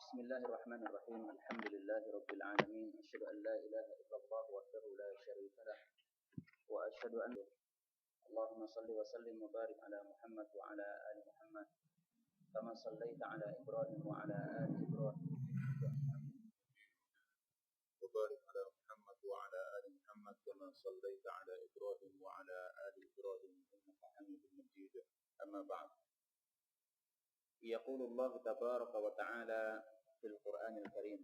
بسم الله الرحمن الرحيم. الحمد لله رب العالمين. أشهد أن لا إله إلا الله وحده لا شريك له وأشهد أن اللهم صل وسلم وبارك على محمد وعلى آل محمد كما صليت على إبراهيم وعلى آل إبراهيم وبارك على محمد وعلى آل محمد كما صليت على إبراهيم وعلى آل إبراهيم إنك حميد مجيد. أما بعد، يقول الله تبارك وتعالى في القرآن الكريم: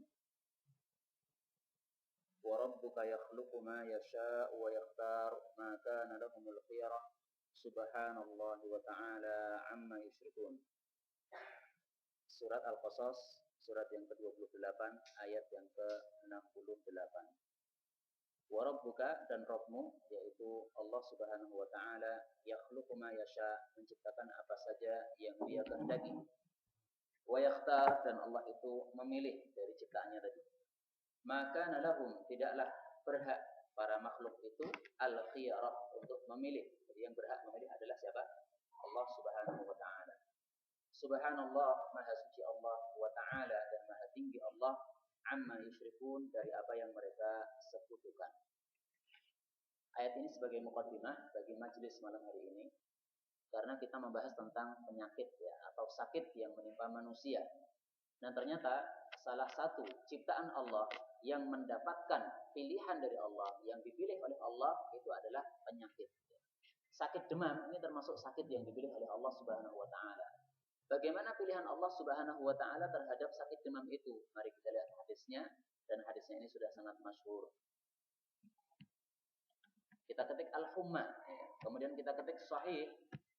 وربك يخلق ما يشاء ويختار ما كان لهم الخيرة سبحان الله وتعالى عما يشركون. Surat Al-Qasas, surat yang ke-28, ayat yang ke-68. Warabbuka, dan Rabbmu, yaitu Allah Subhanahu wa Ta'ala, yakhluqu ma yasha, menciptakan apa saja yang Dia kehendaki. Wa yakhtar, dan Allah itu memilih dari ciptaannya tadi. Maka nalahum, tidaklah berhak para makhluk itu al-khiyarah, untuk memilih. Jadi yang berhak memilih adalah siapa? Allah Subhanahu wa Ta'ala. Subhanallah, maha suci Allah, wa ta'ala, dan maha tinggi Allah, amma yusyrikun, dari apa yang mereka sekutukan. Ayat ini sebagai muqaddimah bagi majelis malam hari ini, karena kita membahas tentang penyakit ya, atau sakit yang menimpa manusia. Dan ternyata salah satu ciptaan Allah yang mendapatkan pilihan dari Allah, yang dipilih oleh Allah, itu adalah penyakit. Sakit demam ini termasuk sakit yang dipilih oleh Allah Subhanahu wa Ta'ala. Bagaimana pilihan Allah Subhanahu wa Ta'ala terhadap sakit demam itu? Mari kita lihat hadisnya, dan hadisnya ini sudah sangat masyhur. Kita ketik al-humma, kemudian kita ketik sahih,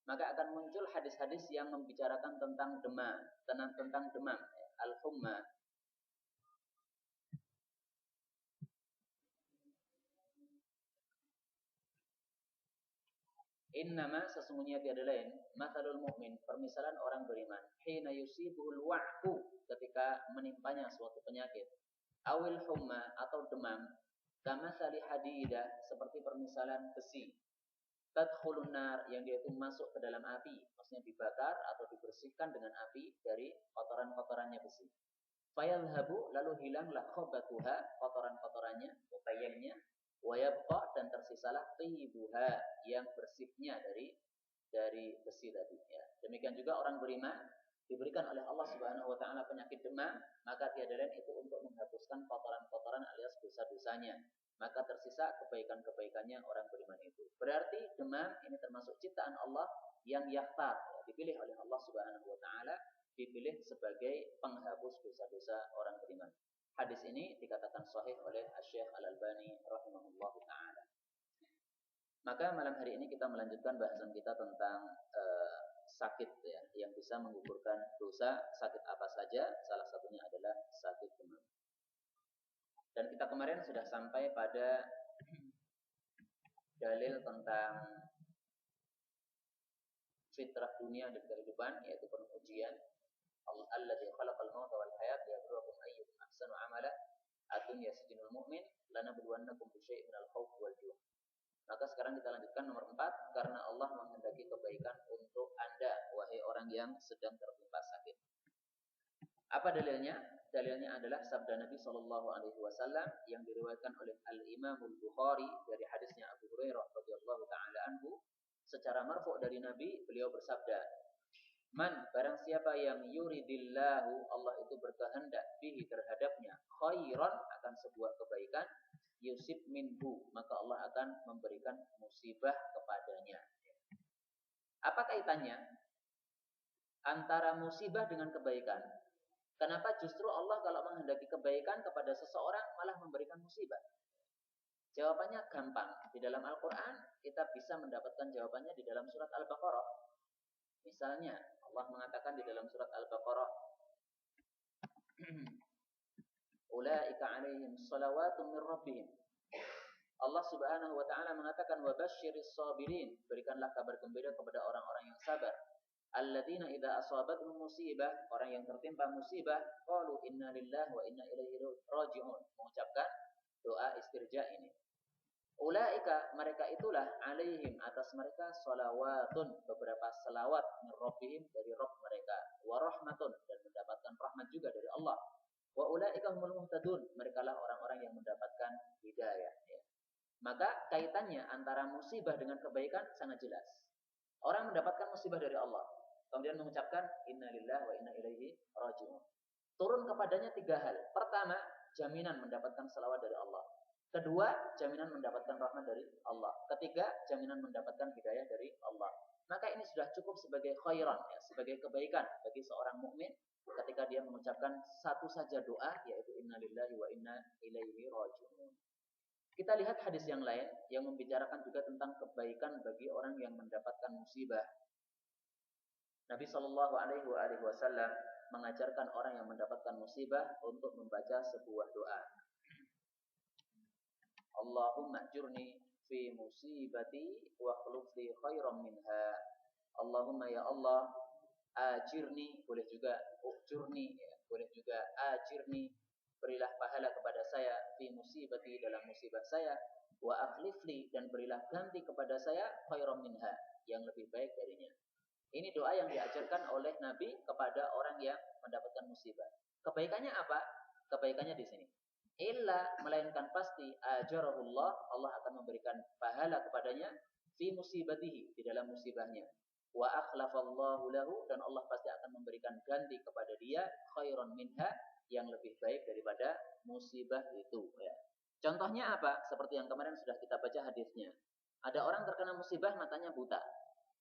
maka akan muncul hadis-hadis yang membicarakan tentang demam, tentang demam, al-humma. Innama, sesungguhnya tiada lain, mathalul mu'min, permisalan orang beriman, hina yusibuhul wa'ku, ketika menimpanya suatu penyakit, awil humma, atau demam, kamathali hadida, seperti permisalan besi, tadkhulun nar, yang dia itu masuk ke dalam api, maksudnya dibakar atau dibersihkan dengan api dari kotoran-kotorannya besi. Fayadhhabu, lalu hilanglah khabatuha, kotoran-kotorannya, utayyannya, wa yabqa, dan tersisalah tayyibuha, yang bersihnya dari besi tadi ya. Demikian juga orang beriman diberikan oleh Allah Subhanahu wa Ta'ala penyakit demam, maka tiada lain itu untuk menghapuskan kotoran-kotoran alias dosa-dosanya. Maka tersisa kebaikan-kebaikannya orang beriman itu. Berarti demam ini termasuk ciptaan Allah yang yakhtar, dipilih oleh Allah Subhanahu wa Ta'ala, dipilih sebagai penghapus dosa-dosa orang beriman. Hadis ini dikatakan sahih oleh Syekh Al-Albani rahimahullahu ta'ala. Maka malam hari ini kita melanjutkan bahasan kita tentang sakit ya, yang bisa menggugurkan dosa. Sakit apa saja? Salah satunya adalah sakit demam. Dan kita kemarin sudah sampai pada dalil tentang fitrah dunia dan kehidupan, yaitu penuh ujian. Alladzi khalaqal mauta wal hayata liyabluwakum ayyukum ahsanu amala. Ad-dunya sijnul mu'min lanabluwannakum bisyai'in minal khawfi wal ju'. Maka sekarang kita lanjutkan nomor 4, karena Allah menghendaki kebaikan untuk Anda, wahai orang yang sedang tertimpa sakit. Apa dalilnya? Dalilnya adalah sabda Nabi sallallahu alaihi wasallam yang diriwayatkan oleh Al-Imam Al-Bukhari dari hadisnya Abu Hurairah radhiyallahu taala anhu, secara marfu' dari Nabi, beliau bersabda, man, barang siapa yang yuridillahu, Allah itu berkehendak, bihi, terhadapnya, khairan, akan sebuah kebaikan, yusib minhu, maka Allah akan memberikan musibah kepadanya. Apa kaitannya antara musibah dengan kebaikan? Kenapa justru Allah kalau menghendaki kebaikan kepada seseorang malah memberikan musibah? Jawabannya gampang. Di dalam Al-Quran kita bisa mendapatkan jawabannya di dalam surat Al-Baqarah. Misalnya Allah mengatakan di dalam surat Al-Baqarah, ulaika alaihim salawatun min rabbihim. Allah Subhanahu wa Ta'ala mengatakan, wa basyiris sabirin, berikanlah kabar gembira kepada orang-orang yang sabar. Alladzina idza asabatuhum musibah, orang yang tertimpa musibah, qalu inna lillahi wa inna ilaihi raji'un, mengucapkan doa istirja ini. Ulaika, mereka itulah, alaihim, atas mereka, salawatun, beberapa salawat, min rabbihim, dari Rabb mereka, wa rahmatun, dan mendapatkan rahmat juga dari Allah. Wa ulaika humul muhtadun, merekalah orang-orang yang mendapatkan hidayah. Ya. Maka kaitannya antara musibah dengan kebaikan sangat jelas. Orang mendapatkan musibah dari Allah, kemudian mengucapkan inna lillahi wa inna ilaihi raji'un. Turun kepadanya 3 hal. Pertama, jaminan mendapatkan salawat dari Allah. Kedua, jaminan mendapatkan rahmat dari Allah. Ketiga, jaminan mendapatkan hidayah dari Allah. Maka ini sudah cukup sebagai khairan, ya, sebagai kebaikan bagi seorang mukmin ketika dia mengucapkan satu saja doa, yaitu inna lillahi wa inna ilaihi raji'un. Kita lihat hadis yang lain yang membicarakan juga tentang kebaikan bagi orang yang mendapatkan musibah. Nabi Shallallahu Alaihi Wasallam mengajarkan orang yang mendapatkan musibah untuk membaca sebuah doa. Allahumma ajurni fi musibati wa akhlif li khairan minha. Allahumma, ya Allah, ajirni, boleh juga ujurni, ya, boleh juga ajirni, berilah pahala kepada saya, fi musibati, dalam musibah saya, wa akhlif li, dan berilah ganti kepada saya, khairan minha, yang lebih baik darinya. Ini doa yang diajarkan oleh Nabi kepada orang yang mendapatkan musibah. Kebaikannya apa? Kebaikannya di sini. Illa, melainkan pasti, ajarahullah, Allah akan memberikan pahala kepadanya, fi musibatihi, di dalam musibahnya. Wa akhlafallahu lahu, dan Allah pasti akan memberikan ganti kepada dia, khairan minha, yang lebih baik daripada musibah itu. Ya. Contohnya apa? Seperti yang kemarin sudah kita baca hadisnya. Ada orang terkena musibah, matanya buta.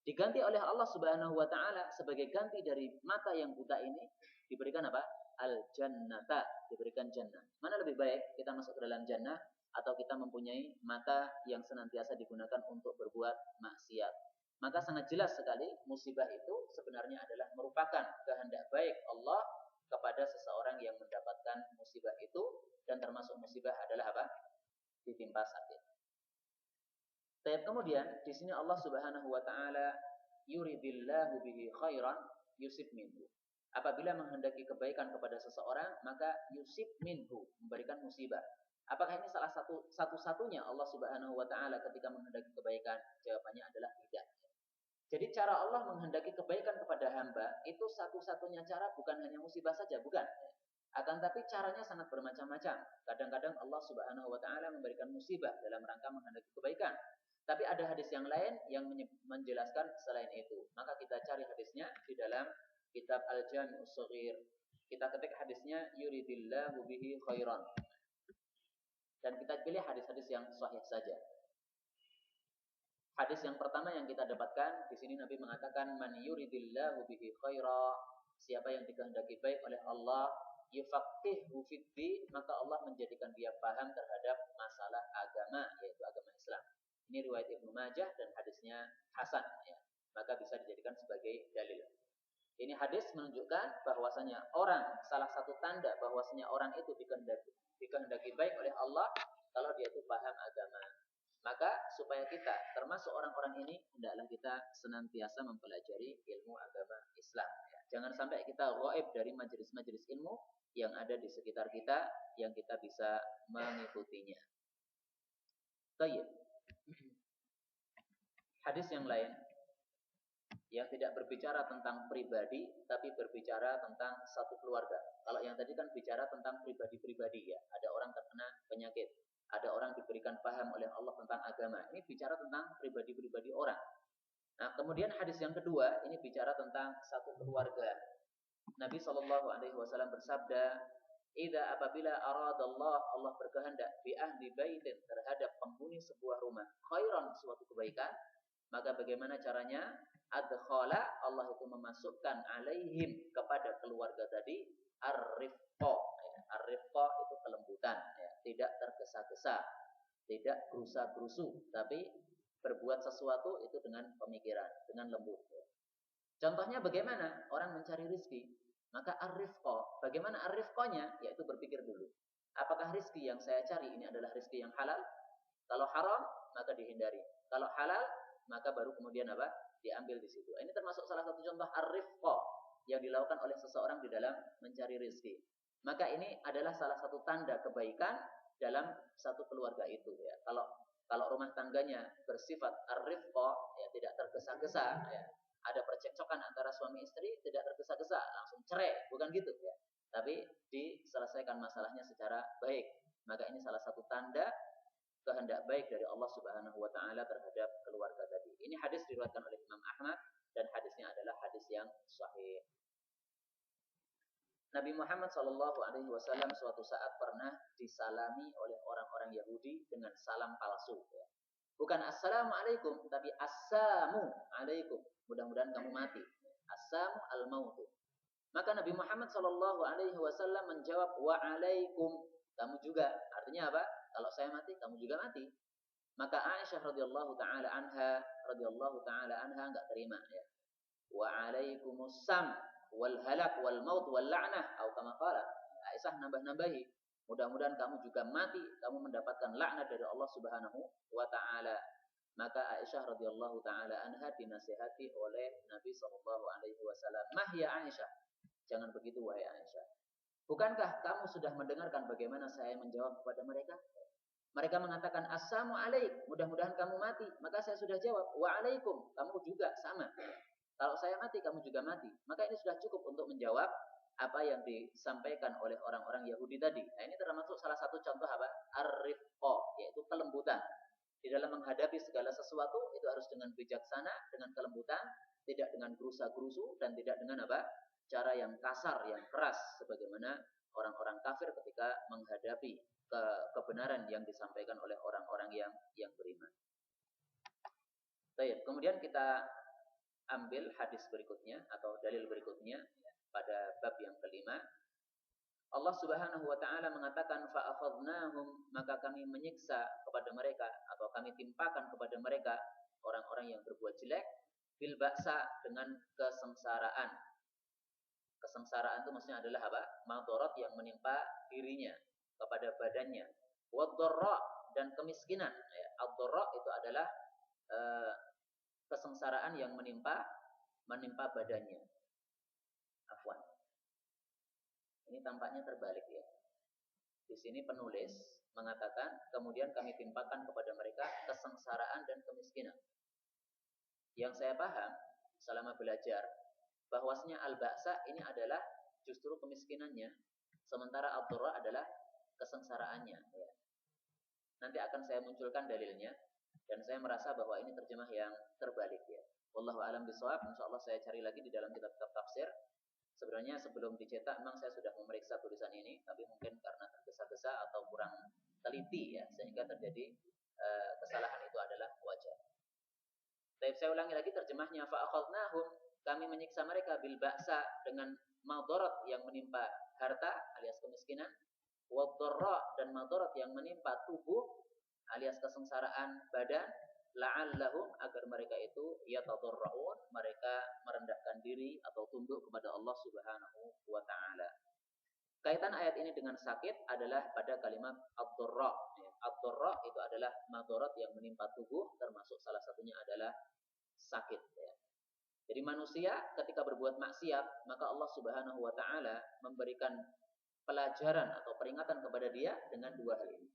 Diganti oleh Allah Subhanahu wa taala, sebagai ganti dari mata yang buta ini diberikan apa? Al-jannata, diberikan jannah. Mana lebih baik, kita masuk ke dalam jannah atau kita mempunyai mata yang senantiasa digunakan untuk berbuat maksiat? Maka sangat jelas sekali musibah itu sebenarnya adalah merupakan kehendak baik Allah kepada seseorang yang mendapatkan musibah itu, dan termasuk musibah adalah apa? Ditimpa sakit. Kemudian di sini Allah Subhanahu wa taala, yuridillahu bihi khairan yusib minhu. Apabila menghendaki kebaikan kepada seseorang, maka yusib minhu, memberikan musibah. Apakah ini salah satu-satunya Allah Subhanahu wa taala ketika menghendaki kebaikan? Jawabannya adalah tidak. Jadi cara Allah menghendaki kebaikan kepada hamba itu satu-satunya cara, bukan hanya musibah saja, bukan. Akan tapi caranya sangat bermacam-macam. Kadang-kadang Allah Subhanahu wa taala memberikan musibah dalam rangka menghendaki kebaikan. Tapi ada hadis yang lain yang menjelaskan selain itu. Maka kita cari hadisnya di dalam kitab Al-Jami'us Shaghir. Kita ketik hadisnya yuridillahu bihi khairan. Dan kita pilih hadis-hadis yang sahih saja. Hadis yang pertama yang kita dapatkan di sini, Nabi mengatakan, man yuridillahu bihi khaira, siapa yang dikehendaki baik oleh Allah, yufaqihu fid-din, maka Allah menjadikan dia paham terhadap masalah agama, yaitu agama Islam. Ini riwayat Ibnu Majah dan hadisnya hasan, ya. Maka bisa dijadikan sebagai dalil. Ini hadis menunjukkan bahwasanya salah satu tanda bahwasanya orang itu dikehendaki baik oleh Allah kalau dia itu paham agama. Maka supaya kita termasuk orang-orang ini, hendaklah kita senantiasa mempelajari ilmu agama Islam. Ya. Jangan sampai kita ghaib dari majelis-majelis ilmu yang ada di sekitar kita, yang kita bisa mengikutinya. Baik. Hadis yang lain yang tidak berbicara tentang pribadi, tapi berbicara tentang satu keluarga. Kalau yang tadi kan bicara tentang pribadi-pribadi, ya. Ada orang terkena penyakit, ada orang diberikan paham oleh Allah tentang agama. Ini bicara tentang pribadi-pribadi orang. Nah, kemudian hadis yang kedua ini bicara tentang satu keluarga. Nabi SAW bersabda, "Idza apabila aradallah, Allah berkehendak, bi ahli baitin, terhadap penghuni sebuah rumah, khairan, suatu kebaikan, maka bagaimana caranya? Adkhala, Allah itu memasukkan alaihim, kepada keluarga tadi, ar-rifqa. Ar-rifqa itu kelembutan, ya. Tidak tergesa-gesa, tidak gerusa-gerusu, tapi berbuat sesuatu itu dengan pemikiran, dengan lembut. Ya. Contohnya bagaimana orang mencari rezeki? Maka ar-rifqa, bagaimana ar-rifqanya? Yaitu berpikir dulu, apakah rezeki yang saya cari ini adalah rezeki yang halal? Kalau haram, maka dihindari. Kalau halal, maka baru kemudian apa? Diambil di situ. Ini termasuk salah satu contoh ar-rifqa yang dilakukan oleh seseorang di dalam mencari rezeki. Maka ini adalah salah satu tanda kebaikan dalam satu keluarga itu, ya. Kalau Kalau rumah tangganya bersifat ar-rifqa, ya tidak tergesa-gesa, ya, ada percekcokan antara suami istri, tidak tergesa-gesa, langsung cerai, bukan gitu ya. Tapi diselesaikan masalahnya secara baik. Maka ini salah satu tanda kehendak baik dari Allah Subhanahu wa taala terhadap keluarga tadi. Ini hadis diriwayatkan oleh Imam Ahmad dan hadisnya adalah hadis yang sahih. Nabi Muhammad SAW suatu saat pernah disalami oleh orang-orang Yahudi dengan salam palsu. Ya. Bukan assalamualaikum, tapi assamu alaikum. Mudah-mudahan kamu mati. Assamu al-mautu. Maka Nabi Muhammad SAW menjawab wa'alaikum. Kamu juga. Artinya apa? Kalau saya mati, kamu juga mati. Maka Aisyah radhiyallahu taala anha enggak terima ya. Wa'alaikumusam wal halak wal maut wal la'nah atau kama qala. Aisyah nambah-nambahi, mudah-mudahan kamu juga mati, kamu mendapatkan laknat dari Allah Subhanahu wa taala. Maka Aisyah radhiyallahu taala anha dinasihati oleh Nabi sallallahu alaihi wasallam, "Mah ya Aisyah, jangan begitu wahai Aisyah. Bukankah kamu sudah mendengarkan bagaimana saya menjawab kepada mereka? Mereka mengatakan assalamu alaik, mudah-mudahan kamu mati. Maka saya sudah jawab wa alaikum, kamu juga sama. Kalau saya mati, kamu juga mati. Maka ini sudah cukup untuk menjawab apa yang disampaikan oleh orang-orang Yahudi tadi. Nah, ini termasuk salah satu contoh apa? Ar-rifqa, yaitu kelembutan. Di dalam menghadapi segala sesuatu itu harus dengan bijaksana, dengan kelembutan, tidak dengan gerusa-gerusu dan tidak dengan apa? Cara yang kasar, yang keras, sebagaimana orang-orang kafir ketika menghadapi kebenaran yang disampaikan oleh orang-orang yang beriman. Baik, kemudian kita ambil hadis berikutnya atau dalil berikutnya ya, pada bab yang kelima. Allah Subhanahu wa taala mengatakan fa'akhadnahum, maka kami menyiksa kepada mereka atau kami timpakan kepada mereka orang-orang yang berbuat jelek bil ba'sa, dengan kesengsaraan. Kesengsaraan itu maksudnya adalah apa? Madharat yang menimpa dirinya, kepada badannya. Wad-dharra, dan kemiskinan. Ya, ad-dharra itu adalah kesengsaraan yang menimpa badannya. Afwan. Ini tampaknya terbalik ya. Di sini penulis mengatakan kemudian kami timpakan kepada mereka kesengsaraan dan kemiskinan. Yang saya paham selama belajar bahwasanya al-ba'sa ini adalah justru kemiskinannya, sementara ad-dharra adalah kesengsaraannya ya. Nanti akan saya munculkan dalilnya dan saya merasa bahwa ini terjemah yang terbalik ya. Wallahu a'lam bishawab. Insyaallah saya cari lagi di dalam kitab-kitab tafsir. Sebenarnya sebelum dicetak memang saya sudah memeriksa tulisan ini, tapi mungkin karena tergesa-gesa atau kurang teliti ya, sehingga terjadi kesalahan itu adalah wajar. Tapi saya ulangi lagi terjemahnya, fa'akhadnahum, kami menyiksa mereka bil ba'sa, dengan madharat yang menimpa harta alias kemiskinan, wad-dharra, dan madharat yang menimpa tubuh alias kesengsaraan badan, la'allahum, agar mereka itu yatadarraun, mereka merendahkan diri atau tunduk kepada Allah Subhanahu wa taala. Kaitan ayat ini dengan sakit adalah pada kalimat ad-dharra. Ad-dharra itu adalah madharat yang menimpa tubuh, termasuk salah satunya adalah sakit ya. Jadi manusia ketika berbuat maksiat, maka Allah Subhanahu wa taala memberikan pelajaran atau peringatan kepada dia dengan dua hal ini.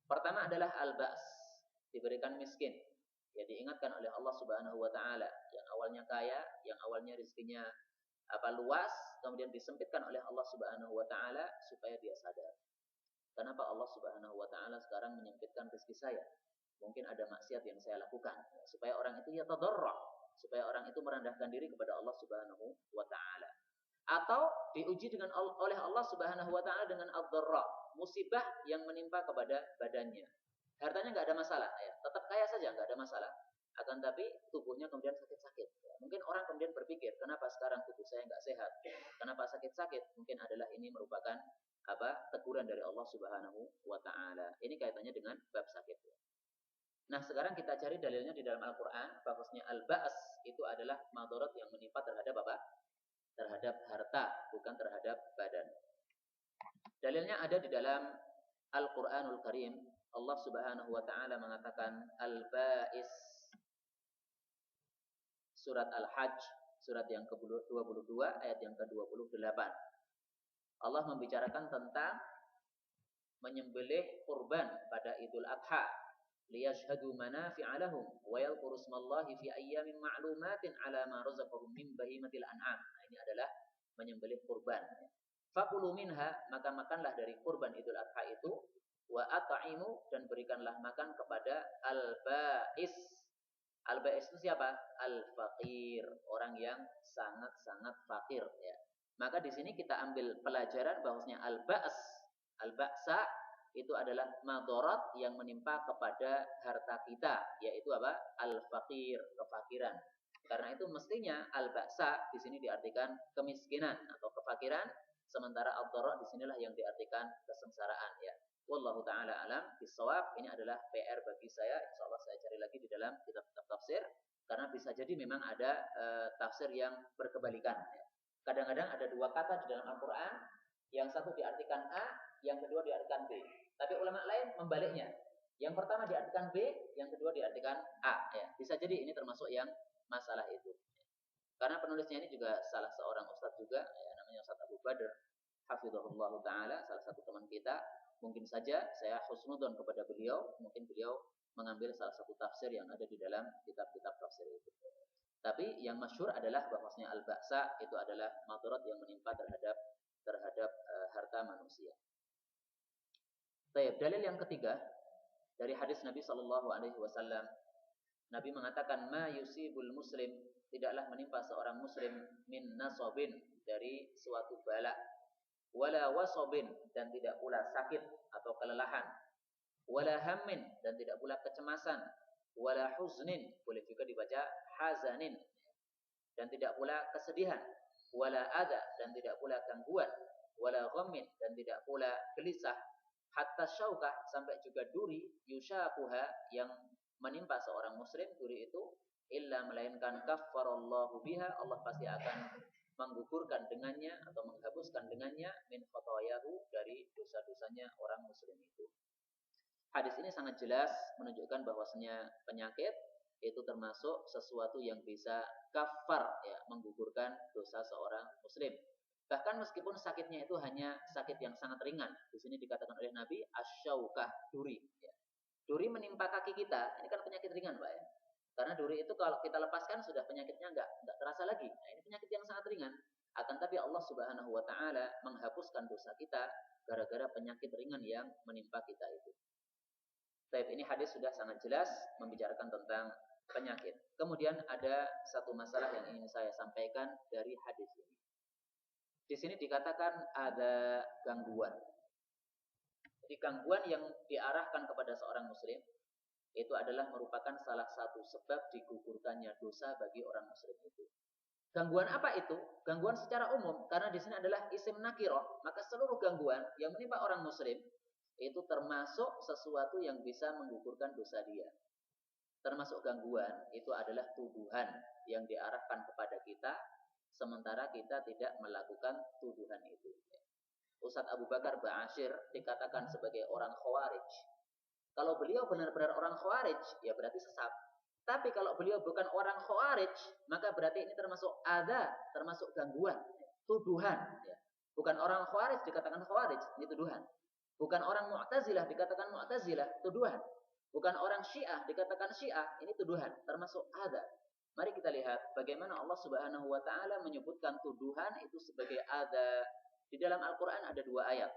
Pertama adalah al-ba's, diberikan miskin. Ya, diingatkan oleh Allah Subhanahu wa taala, yang awalnya kaya, yang awalnya rezekinya luas, kemudian disempitkan oleh Allah Subhanahu wa taala supaya dia sadar. Kenapa Allah Subhanahu wa taala sekarang menyempitkan rezeki saya? Mungkin ada maksiat yang saya lakukan, supaya orang itu yatadarra, supaya orang itu merendahkan diri kepada Allah Subhanahu wa taala. Atau diuji oleh Allah Subhanahu wa taala dengan ad-dharra, musibah yang menimpa kepada badannya. Hartanya nggak ada masalah, ya, tetap kaya saja nggak ada masalah. Akan tapi tubuhnya kemudian sakit-sakit. Ya, mungkin orang kemudian berpikir, kenapa sekarang tubuh saya nggak sehat? Kenapa sakit-sakit? Mungkin adalah ini merupakan teguran dari Allah Subhanahu wa taala. Ini kaitannya dengan bab sakit. Ya. Nah, sekarang kita cari dalilnya di dalam Al-Qur'an, bahwasanya al-ba's itu adalah madharat yang menimpa terhadap apa? Terhadap harta, bukan terhadap badan. Dalilnya ada di dalam Al-Qur'anul Karim. Allah Subhanahu wa taala mengatakan al-ba'is, surat Al-Hajj, surat yang ke-22 ayat yang ke-28. Allah membicarakan tentang menyembelih kurban pada Idul Adha. liyashhadu manafi'a lahum wa yadhkuru ismallahi fi ayyamin ma'lumatin 'ala ma razaqahum min bahimatil an'am. Nah, ini adalah menyembelih kurban. Fakulu minha, maka makanlah dari kurban Idul Adha itu, wa at'imu, dan berikanlah makan kepada al-ba'is. Al-ba'is itu siapa? Al-faqir, orang yang sangat-sangat fakir ya. Maka di sini kita ambil pelajaran bahwasanya al-ba's, al-ba'sa itu adalah madarat yang menimpa kepada harta kita, yaitu apa? Al-faqir, kefakiran. Karena itu mestinya al-ba'sa di sini diartikan kemiskinan atau kefakiran, sementara ad-darar di sinilah yang diartikan kesengsaraan ya. Wallahu taala alam bisawab. Ini adalah PR bagi saya. Insyaallah saya cari lagi di dalam kitab-kitab tafsir, karena bisa jadi memang ada tafsir yang berkebalikan ya. Kadang-kadang ada dua kata di dalam Al-Quran, yang satu diartikan A, yang kedua diartikan B. Tapi ulama lain membaliknya. Yang pertama diartikan B, yang kedua diartikan A. Ya. Bisa jadi ini termasuk yang masalah itu. Karena penulisnya ini juga salah seorang ustadz juga, ya, namanya Ustadz Abu Badr, hafizahullah ta'ala, salah satu teman kita. Mungkin saja saya husnudon kepada beliau, mungkin beliau mengambil salah satu tafsir yang ada di dalam kitab-kitab tafsir itu. Tapi yang masyhur adalah bahwasanya al-ba'sa itu adalah madarat yang menimpa terhadap harta manusia. Baik, dalil yang ketiga dari hadis Nabi sallallahu alaihi wasallam. Nabi mengatakan ma yusibul muslim, tidaklah menimpa seorang muslim min nasabin, dari suatu bala, wala wasabin, dan tidak pula sakit atau kelelahan, wala hammin, dan tidak pula kecemasan, wala huznin, boleh juga dibaca hazanin, dan tidak pula kesedihan, wala adha, dan tidak pula gangguan, wala ghammin, dan tidak pula gelisah, hatta syaukah, sampai juga duri, yushaquha, yang menimpa seorang muslim, duri itu, illa, melainkan kaffarallahu biha, Allah pasti akan menggugurkan dengannya atau menghapuskan dengannya min khotoyahu, dari dosa-dosanya orang muslim itu. Hadis ini sangat jelas menunjukkan bahwasanya penyakit itu termasuk sesuatu yang bisa kafar ya, menggugurkan dosa seorang muslim. Bahkan meskipun sakitnya itu hanya sakit yang sangat ringan. Di sini dikatakan oleh Nabi asyaukah, duri ya. Duri menimpa kaki kita, ini kan penyakit ringan, Pak ya. Karena duri itu kalau kita lepaskan sudah penyakitnya enggak terasa lagi. Nah, ini penyakit yang sangat ringan. Akan tapi Allah Subhanahu wa taala menghapuskan dosa kita gara-gara penyakit ringan yang menimpa kita itu. Baik, ini hadis sudah sangat jelas membicarakan tentang penyakit. Kemudian ada satu masalah yang ingin saya sampaikan dari hadis ini. Di sini dikatakan ada gangguan. Jadi gangguan yang diarahkan kepada seorang muslim itu adalah merupakan salah satu sebab digugurkannya dosa bagi orang muslim itu. Gangguan apa itu? Gangguan secara umum, karena di sini adalah isim nakirah, maka seluruh gangguan yang menimpa orang muslim itu termasuk sesuatu yang bisa menggugurkan dosa dia. Termasuk gangguan itu adalah tuduhan yang diarahkan kepada kita, sementara kita tidak melakukan tuduhan itu. Ustadz Abu Bakar Ba'asyir dikatakan sebagai orang khawarij. Kalau beliau benar-benar orang khawarij, ya berarti sesat. Tapi kalau beliau bukan orang khawarij, maka berarti ini termasuk adza, termasuk gangguan, tuduhan. Bukan orang khawarij dikatakan khawarij, ini tuduhan. Bukan orang Mu'tazilah dikatakan Mu'tazilah, tuduhan. Bukan orang Syiah dikatakan Syiah, ini tuduhan, termasuk adza. Mari kita lihat bagaimana Allah Subhanahu wa taala menyebutkan tuduhan itu sebagai adza. Di dalam Al-Qur'an ada 2 ayat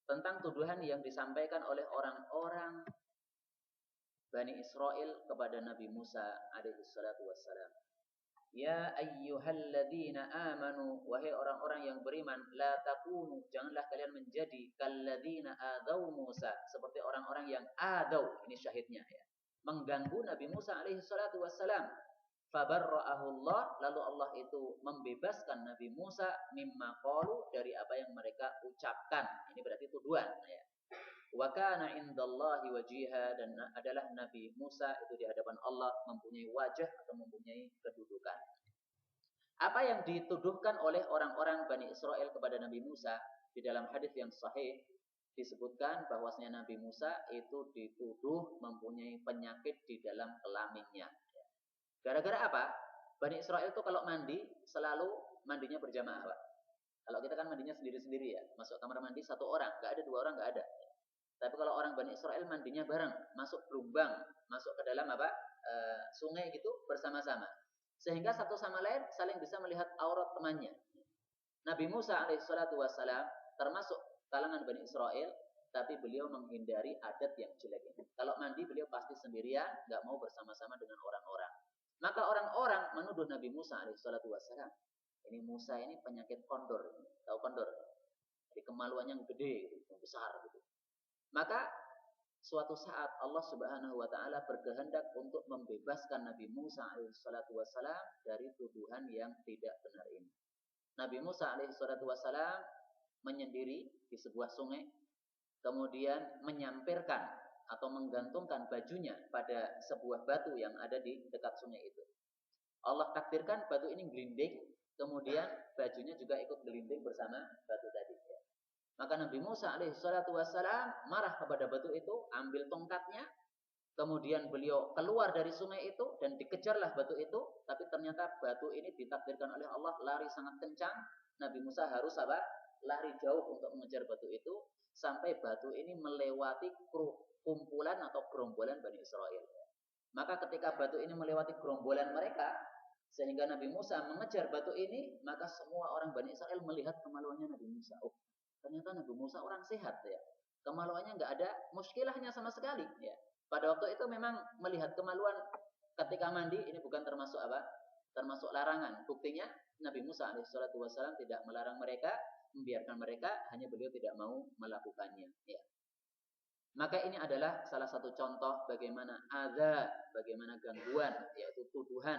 tentang tuduhan yang disampaikan oleh orang-orang Bani Israel kepada Nabi Musa alaihi salatu wassalam. Ya ayyuhalladzina amanu, wahai orang-orang yang beriman, la takunu, janganlah kalian menjadi kalladzina adaw Musa, seperti orang-orang yang adaw, ini syahidnya ya, mengganggu Nabi Musa alaihi salatu wassalam. Fabarra'ahu Allah, lalu Allah itu membebaskan Nabi Musa mimma qalu, dari apa yang mereka ucapkan. Ini berarti tuduhan ya. Wa kana indallahi wajiha, dan adalah Nabi Musa itu di hadapan Allah mempunyai wajah atau mempunyai kedudukan. Apa yang dituduhkan oleh orang-orang Bani Israel kepada Nabi Musa di dalam hadis yang sahih disebutkan bahwasanya Nabi Musa itu dituduh mempunyai penyakit di dalam kelaminnya. Gara-gara apa? Bani Israel itu kalau mandi selalu mandinya berjamaah, Pak. Kalau kita kan mandinya sendiri-sendiri ya, masuk kamar mandi satu orang, nggak ada dua orang, nggak ada. Tapi kalau orang Bani Israel mandinya bareng, masuk gelombang, masuk ke dalam sungai gitu bersama-sama, sehingga satu sama lain saling bisa melihat aurat temannya. Nabi Musa alaihissalatu wassalam termasuk kalangan Bani Israel, tapi beliau menghindari adat yang jelek ini. Kalau mandi beliau pasti sendirian, nggak mau bersama-sama dengan orang-orang. Maka orang-orang menuduh Nabi Musa alaihissalatu wassalam, ini Musa ini penyakit kondor, tahu kondor? Jadi kemaluannya yang gede, yang besar gitu. Maka suatu saat Allah Subhanahu wa taala berkehendak untuk membebaskan Nabi Musa alaihissalatu wassalam dari tuduhan yang tidak benar ini. Nabi Musa alaihissalatu wassalam menyendiri di sebuah sungai, kemudian menyampirkan atau menggantungkan bajunya pada sebuah batu yang ada di dekat sungai itu. Allah takdirkan batu ini gelinding, kemudian bajunya juga ikut gelinding bersama batu tadi. Maka Nabi Musa alaihissalatu wassalam marah kepada batu itu, ambil tongkatnya, kemudian beliau keluar dari sungai itu dan dikejarlah batu itu. Tapi ternyata batu ini ditakdirkan oleh Allah lari sangat kencang. Nabi Musa harus lari jauh untuk mengejar batu itu, sampai batu ini melewati kumpulan atau gerombolan Bani Israel. Maka ketika batu ini melewati gerombolan mereka, sehingga Nabi Musa mengejar batu ini, maka semua orang Bani Israel melihat kemaluannya Nabi Musa. Oh, ternyata Nabi Musa orang sehat ya. Kemaluannya nggak ada muskilahnya sama sekali ya. Pada waktu itu memang melihat kemaluan ketika mandi ini bukan termasuk termasuk larangan. Buktinya Nabi Musa alaihissalatu wassalam tidak melarang mereka, membiarkan mereka, hanya beliau tidak mau melakukannya ya. Maka ini adalah salah satu contoh bagaimana bagaimana gangguan, yaitu tuduhan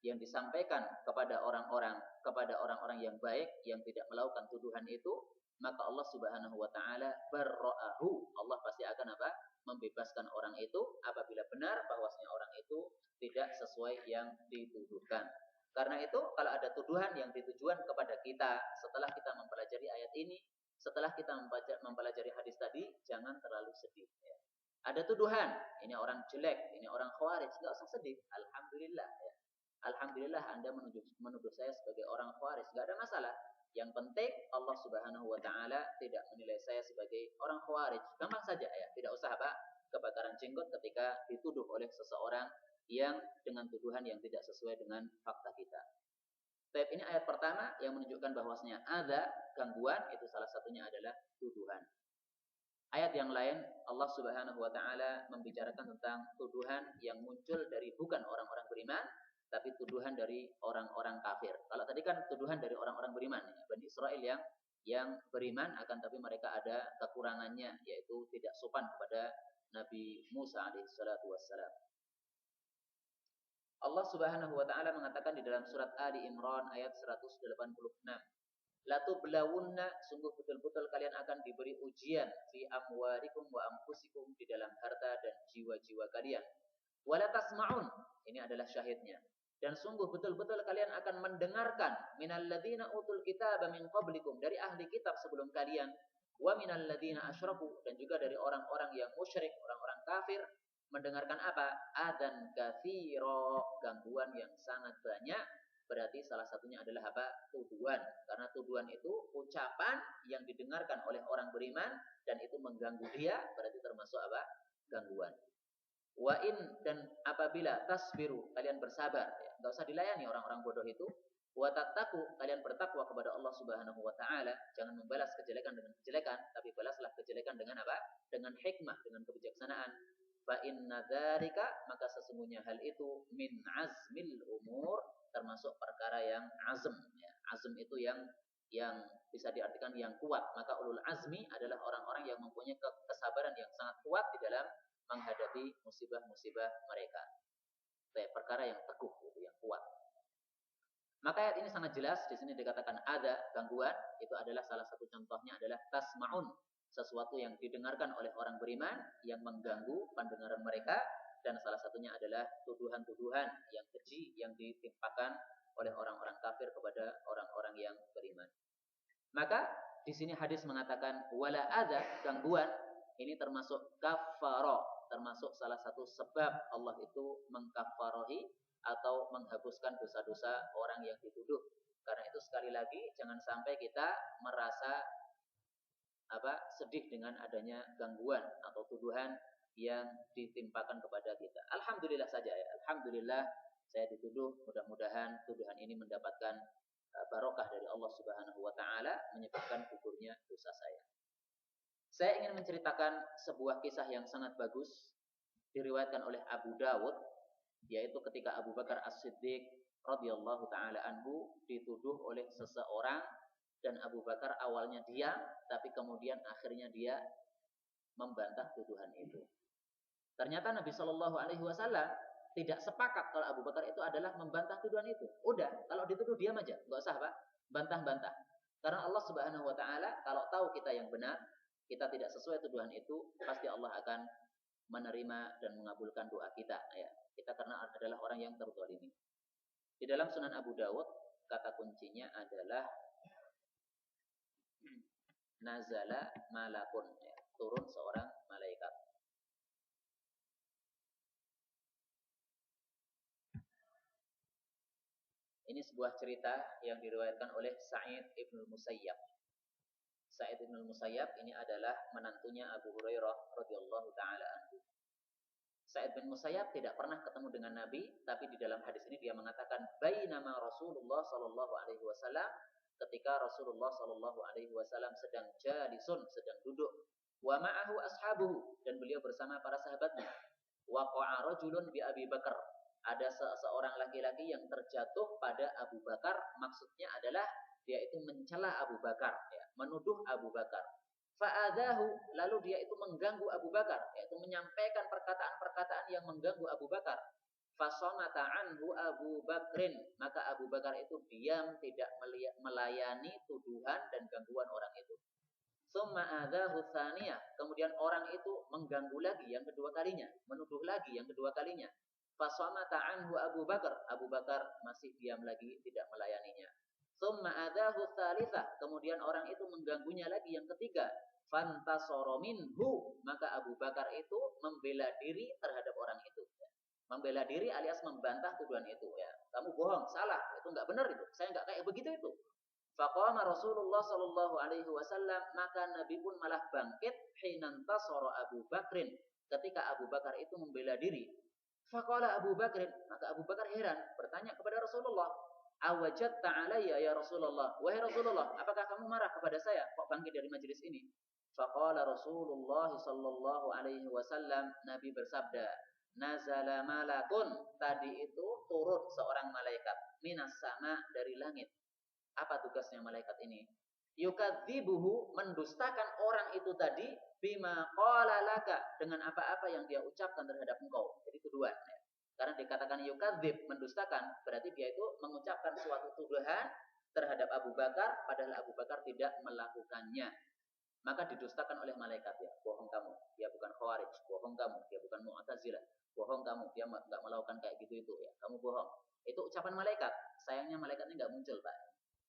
yang disampaikan kepada orang-orang yang baik yang tidak melakukan tuduhan itu. Maka Allah Subhanahu wa taala barra'ahu, Allah pasti akan membebaskan orang itu apabila benar bahwasanya orang itu tidak sesuai yang dituduhkan. Karena itu kalau ada tuduhan yang ditujukan kepada kita setelah kita mempelajari ayat ini, setelah kita mempelajari hadis tadi, jangan terlalu sedih ya. Ada tuduhan, ini orang jelek, ini orang khawarij, enggak usah sedih. Alhamdulillah ya. Alhamdulillah Anda menuduh saya sebagai orang khawarij, enggak ada masalah. Yang penting Allah Subhanahu wa taala tidak menilai saya sebagai orang khawarij. Gampang saja ya, tidak usah kebakaran jenggot ketika dituduh oleh seseorang yang dengan tuduhan yang tidak sesuai dengan fakta kita. Tapi ini ayat pertama yang menunjukkan bahwasanya ada gangguan, itu salah satunya adalah tuduhan. Ayat yang lain Allah Subhanahu wa taala membicarakan tentang tuduhan yang muncul dari bukan orang-orang beriman, tapi tuduhan dari orang-orang kafir. Kalau tadi kan tuduhan dari orang-orang beriman, ya, Bani Israel yang beriman, akan tapi mereka ada kekurangannya, yaitu tidak sopan kepada Nabi Musa alaihissalatu wassalam. Allah Subhanahu wa taala mengatakan di dalam surat Ali Imran ayat 186, "Latublawunna, sungguh betul-betul kalian akan diberi ujian fi amwalikum wa anfusikum, di dalam harta dan jiwa-jiwa kalian. Wala tasma'un," ini adalah syahidnya. Dan sungguh betul-betul kalian akan mendengarkan minalladzina utul kitaba min qablikum, dari ahli kitab sebelum kalian, wa minalladzina asyraku, dan juga dari orang-orang yang musyrik, orang-orang kafir, mendengarkan apa? Adan katsira, gangguan yang sangat banyak. Berarti salah satunya adalah tuduhan. Karena tuduhan itu ucapan yang didengarkan oleh orang beriman dan itu mengganggu dia, berarti termasuk gangguan. Wa in, dan apabila tasbiru, kalian bersabar ya. Enggak usah dilayani orang-orang bodoh itu. Wa tattaqu, kalian bertakwa kepada Allah Subhanahu wa taala, jangan membalas kejelekan dengan kejelekan, tapi balaslah kejelekan dengan dengan hikmah, dengan kebijaksanaan. Fa inna dzalika, maka sesungguhnya hal itu min azmil umur, termasuk perkara yang azm ya. Azm itu yang bisa diartikan yang kuat. Maka ulul azmi adalah orang-orang yang mempunyai kesabaran yang sangat kuat di dalam menghadapi musibah-musibah mereka. Perkara yang teguh itu, yang kuat. Maka ayat ini sangat jelas. Di sini dikatakan ada gangguan, itu adalah salah satu contohnya adalah tasma'un, sesuatu yang didengarkan oleh orang beriman yang mengganggu pendengaran mereka, dan salah satunya adalah tuduhan-tuduhan yang keji yang ditimpakan oleh orang-orang kafir kepada orang-orang yang beriman. Maka di sini hadis mengatakan wala ada, gangguan ini termasuk kafaro, termasuk salah satu sebab Allah itu mengkafarohi atau menghapuskan dosa-dosa orang yang dituduh. Karena itu sekali lagi jangan sampai kita merasa sedih dengan adanya gangguan atau tuduhan yang ditimpakan kepada kita. Alhamdulillah saja ya. Alhamdulillah saya dituduh, mudah-mudahan tuduhan ini mendapatkan barokah dari Allah Subhanahu wa taala, menyebabkan gugurnya dosa saya. Saya ingin menceritakan sebuah kisah yang sangat bagus diriwayatkan oleh Abu Dawud, yaitu ketika Abu Bakar As-Siddiq radhiyallahu taala anhu dituduh oleh seseorang, dan Abu Bakar awalnya diam, tapi kemudian akhirnya dia membantah tuduhan itu. Ternyata Nabi Shallallahu Alaihi Wasallam tidak sepakat kalau Abu Bakar itu adalah membantah tuduhan itu. Udah, kalau dituduh diam aja, nggak usah Pak, bantah-bantah. Karena Allah Subhanahu Wa Taala kalau tahu kita yang benar, kita tidak sesuai tuduhan itu, pasti Allah akan menerima dan mengabulkan doa kita. Ya, kita karena adalah orang yang terzalimi. Di dalam Sunan Abu Dawud, kata kuncinya adalah nazala malakun, ya, turun seorang malaikat. Ini sebuah cerita yang diriwayatkan oleh Sa'id ibn Musayyab. Sa'id ibn Musayyab ini adalah menantunya Abu Hurairah radhiyallahu taala anhu. Sa'id bin Musayyab tidak pernah ketemu dengan Nabi, tapi di dalam hadis ini dia mengatakan bainama Rasulullah sallallahu alaihi wasallam, ketika Rasulullah sallallahu alaihi wasallam sedang jalisun, sedang duduk, wa ma'ahu ashabuhu, dan beliau bersama para sahabatnya, waqa'a rajulun bi Abi Bakar, ada seorang laki-laki yang terjatuh pada Abu Bakar, maksudnya adalah dia itu mencela Abu Bakar, ya, menuduh Abu Bakar. Fa'adahu, lalu dia itu mengganggu Abu Bakar, yaitu menyampaikan perkataan-perkataan yang mengganggu Abu Bakar. Fasomata anhu Abu Bakrin, maka Abu Bakar itu diam, tidak melayani tuduhan dan gangguan orang itu. Summa adahu tsaniyah, kemudian orang itu mengganggu lagi yang kedua kalinya, menuduh lagi yang kedua kalinya. Fasomata anhu Abu Bakar, Abu Bakar masih diam lagi, tidak melayaninya. Summa adahu tsalitsah, kemudian orang itu mengganggunya lagi yang ketiga. Fantasara minhu, maka Abu Bakar itu membela diri terhadap orang itu. Membela diri alias membantah tuduhan itu, ya. Kamu bohong, salah, itu enggak benar itu. Saya enggak kayak begitu itu. Faqama Rasulullah sallallahu alaihi wasallam, maka Nabi pun malah bangkit hinantasara Abu Bakrin, ketika Abu Bakar itu membela diri. Faqala Abu Bakrin, maka Abu Bakar heran, bertanya kepada Rasulullah, awajatta alayya ya Rasulullah, wahai Rasulullah, apakah kamu marah kepada saya kok bangkit dari majelis ini? Faqala Rasulullah sallallahu alaihi wasallam, Nabi bersabda, nazala malakun, tadi itu turun seorang malaikat, minas sama, dari langit. Apa tugasnya malaikat ini? Yukadzibuhu, mendustakan orang itu tadi, bima qala laka, dengan apa-apa yang dia ucapkan terhadap engkau. Jadi tuduhan, ya. Karena dikatakan yukadzib, mendustakan, berarti dia itu mengucapkan suatu tuduhan terhadap Abu Bakar, padahal Abu Bakar tidak melakukannya. Maka didustakan oleh malaikat, ya, bohong kamu, dia bukan Khawarij, bohong kamu, dia bukan Mu'tazilah, bohong kamu, dia enggak melakukan kayak gitu itu, ya, kamu bohong. Itu ucapan malaikat. Sayangnya malaikatnya enggak muncul, Pak.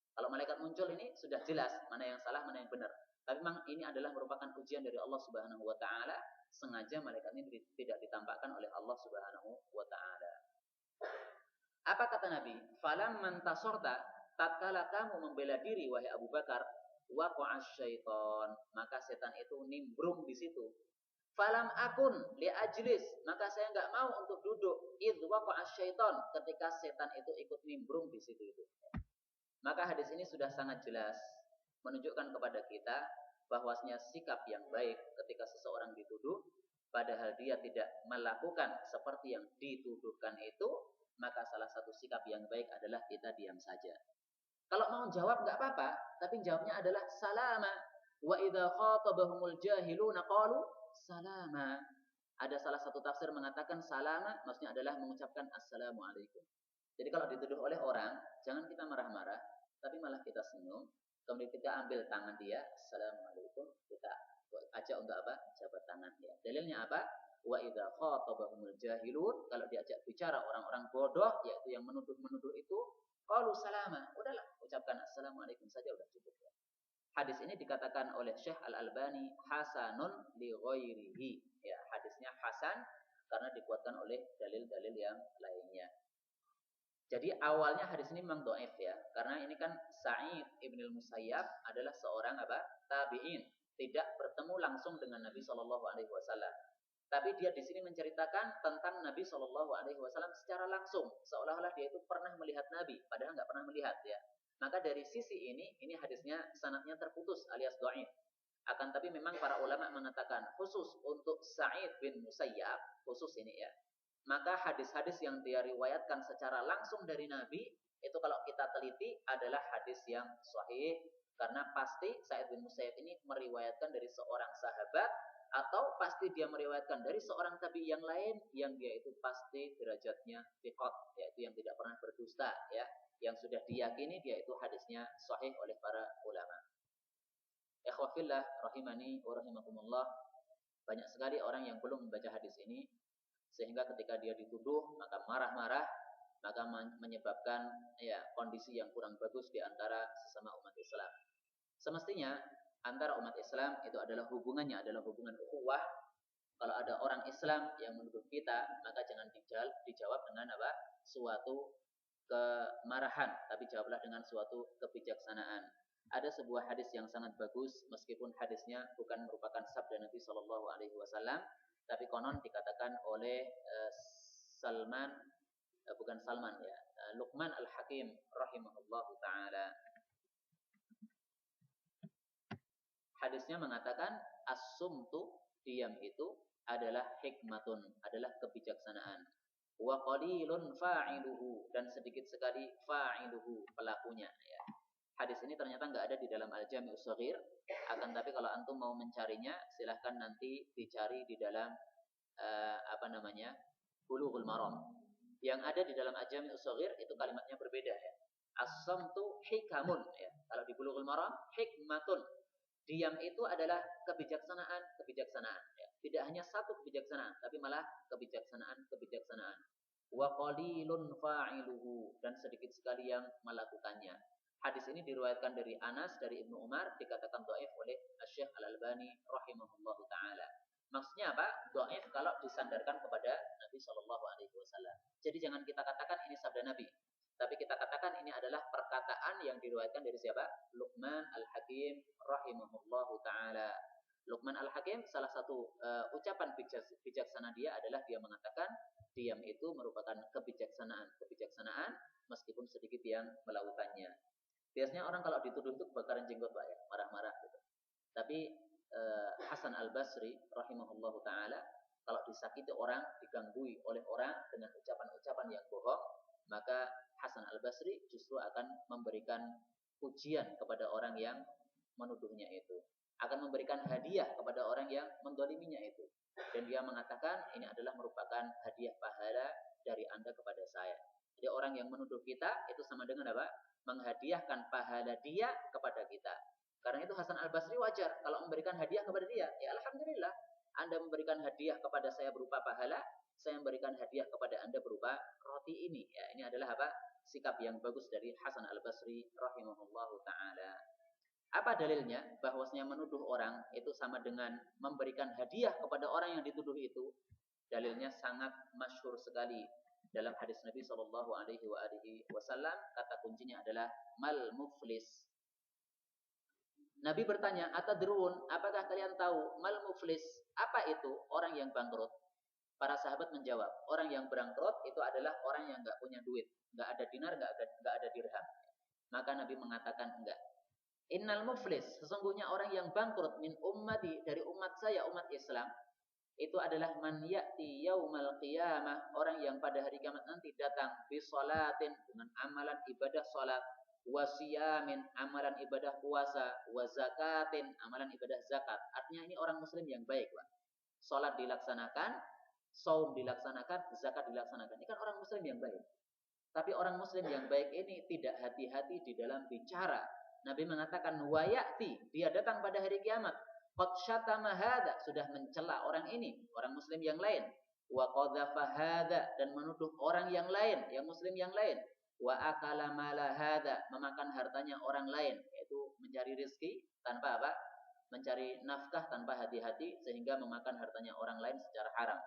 Kalau malaikat muncul ini sudah jelas mana yang salah, mana yang benar. Tapi memang ini adalah merupakan ujian dari Allah Subhanahu wa taala, sengaja malaikat ini tidak ditampakkan oleh Allah Subhanahu wa taala. Apa kata Nabi? Falam mantasorta, tatkala kamu membela diri wahai Abu Bakar, waqa'as syaitan, maka setan itu nimbrung di situ. Falam akun li ajlis, maka saya enggak mau untuk duduk. Idz waqa'as syaitan, ketika setan itu ikut nimbrung di situ itu. Maka hadis ini sudah sangat jelas menunjukkan kepada kita bahwasanya sikap yang baik ketika seseorang dituduh, padahal dia tidak melakukan seperti yang dituduhkan itu, maka salah satu sikap yang baik adalah kita diam saja. Kalau mau jawab enggak apa-apa, tapi jawabnya adalah salama. Wa idza khatabahumul jahiluna qalu salama. Ada salah satu tafsir mengatakan salama, maksudnya adalah mengucapkan assalamualaikum. Jadi kalau dituduh oleh orang, jangan kita marah-marah, tapi malah kita senyum, kemudian kita ambil tangan dia, assalamualaikum, kita ajak untuk apa? Jabat tangan dia. Dalilnya apa? Wa idza khatabahumul jahilun, kalau diajak bicara orang-orang bodoh, yaitu yang menuduh-menuduh itu, qalu salama, udahlah, ucapkan assalamualaikum saja udah cukup. Hadis ini dikatakan oleh Syekh Al-Albani hasanun li ghairihi. Ya, hadisnya hasan karena dikuatkan oleh dalil-dalil yang lainnya. Jadi awalnya hadis ini memang dhaif ya, karena ini kan Sa'id ibn al-Musayyab adalah seorang tabi'in, tidak bertemu langsung dengan Nabi Shallallahu Alaihi Wasallam. Tapi dia di sini menceritakan tentang Nabi Shallallahu Alaihi Wasallam secara langsung, seolah-olah dia itu pernah melihat Nabi, padahal nggak pernah melihat ya. Maka dari sisi ini hadisnya sanadnya terputus alias dhaif. Akan tapi memang para ulama mengatakan khusus untuk Sa'id bin Musayyab, khusus ini ya. Maka hadis-hadis yang dia riwayatkan secara langsung dari Nabi itu kalau kita teliti adalah hadis yang sahih, karena pasti Sa'id bin Musayyab ini meriwayatkan dari seorang sahabat, atau pasti dia meriwayatkan dari seorang tabi yang lain yang dia itu pasti derajatnya thiqat, yaitu yang tidak pernah berdusta ya, yang sudah diyakini dia itu hadisnya sahih oleh para ulama. Ikhwafillah rahimani wa rahimakumullah, banyak sekali orang yang belum membaca hadis ini, sehingga ketika dia dituduh maka marah-marah, maka menyebabkan ya kondisi yang kurang bagus di antara sesama umat Islam. Semestinya antara umat Islam itu adalah hubungannya adalah hubungan ukhuwah. Kalau ada orang Islam yang menuduh kita, maka jangan dijawab dengan suatu kemarahan, tapi jawablah dengan suatu kebijaksanaan. Ada sebuah hadis yang sangat bagus, meskipun hadisnya bukan merupakan sabda Nabi Shallallahu Alaihi Wasallam, tapi konon dikatakan oleh Luqman al-Hakim rahimahullahu ta'ala. Hadisnya mengatakan as-sumtu, diam itu adalah hikmatun, adalah kebijaksanaan. Wa qalilun fa'iluhu, dan sedikit sekali fa'iluhu, pelakunya ya. Hadis ini ternyata nggak ada di dalam Al-Jami'us Shaghir, akan tapi kalau antum mau mencarinya silahkan nanti dicari di dalam Bulughul Maram. Yang ada di dalam Al-Jami'us Shaghir itu kalimatnya berbeda ya. As-samtu hikamun ya. Kalau di Bulughul Maram hikmatun. Diam itu adalah kebijaksanaan ya. Tidak hanya satu kebijaksanaan, tapi malah kebijaksanaan. Wa qalilun fa'iluhu, dan sedikit sekali yang melakukannya. Hadis ini diriwayatkan dari Anas, dari Ibnu Umar, dikatakan dhaif oleh Syekh Al-Albani rahimahullahu taala. Maksudnya apa? Dhaif kalau disandarkan kepada Nabi Shallallahu Alaihi Wasallam. Jadi jangan kita katakan ini sabda Nabi, tapi kita katakan ini adalah perkataan yang diriwayatkan dari siapa? Luqman al-Hakim rahimahullahu taala. Luqman al-Hakim, salah satu ucapan bijaksana dia adalah dia mengatakan diam itu merupakan kebijaksanaan meskipun sedikit yang melakukannya. Biasanya orang kalau dituduh itu kebakaran jenggot Pak ya, marah-marah gitu. Tapi Hasan al-Basri rahimahullahu taala, kalau disakiti orang, diganggui oleh orang dengan ucapan-ucapan yang bohong, maka Hasan al-Basri justru akan memberikan pujian kepada orang yang menuduhnya itu, akan memberikan hadiah kepada orang yang mendoliminya itu, dan dia mengatakan ini adalah merupakan hadiah pahala dari Anda kepada saya. Jadi orang yang menuduh kita itu sama dengan apa? Menghadiahkan pahala dia kepada kita. Karena itu Hasan al-Basri wajar kalau memberikan hadiah kepada dia. Ya alhamdulillah, Anda memberikan hadiah kepada saya berupa pahala, saya memberikan hadiah kepada Anda berupa roti ini. Ya, ini adalah apa? Sikap yang bagus dari Hasan al-Basri rahimahullahu taala. Apa dalilnya bahwasanya menuduh orang itu sama dengan memberikan hadiah kepada orang yang dituduh itu? Dalilnya sangat masyhur sekali dalam hadis Nabi Shallallahu Alaihi Wasallam. Kata kuncinya adalah mal muflis. Nabi bertanya, atadrun, apakah kalian tahu mal muflis? Apa itu orang yang bangkrut? Para sahabat menjawab, orang yang bangkrut itu adalah orang yang nggak punya duit, nggak ada dinar, nggak ada dirham. Maka Nabi mengatakan enggak. Innal muflis, sesungguhnya orang yang bangkrut min ummati, dari umat saya, umat Islam, itu adalah man ya'ti yaumal qiyamah, orang yang pada hari kiamat nanti datang bi sholatin, dengan amalan ibadah salat, wa siyamin, amalan ibadah puasa, wa zakatin, amalan ibadah zakat. Artinya ini orang muslim yang baik, Pak. Salat dilaksanakan, saum dilaksanakan, zakat dilaksanakan. Ini kan orang muslim yang baik. Tapi orang muslim yang baik ini tidak hati-hati di dalam bicara. Nabi mengatakan wa ya'ti, dia datang pada hari kiamat, qad syatama hadza, sudah mencela orang ini, orang muslim yang lain, wa qadhafa hadza, dan menuduh orang yang lain, yang muslim yang lain, wa akala mala hadza, memakan hartanya orang lain, yaitu mencari rezeki tanpa apa? Mencari nafkah tanpa hati-hati sehingga memakan hartanya orang lain secara haram.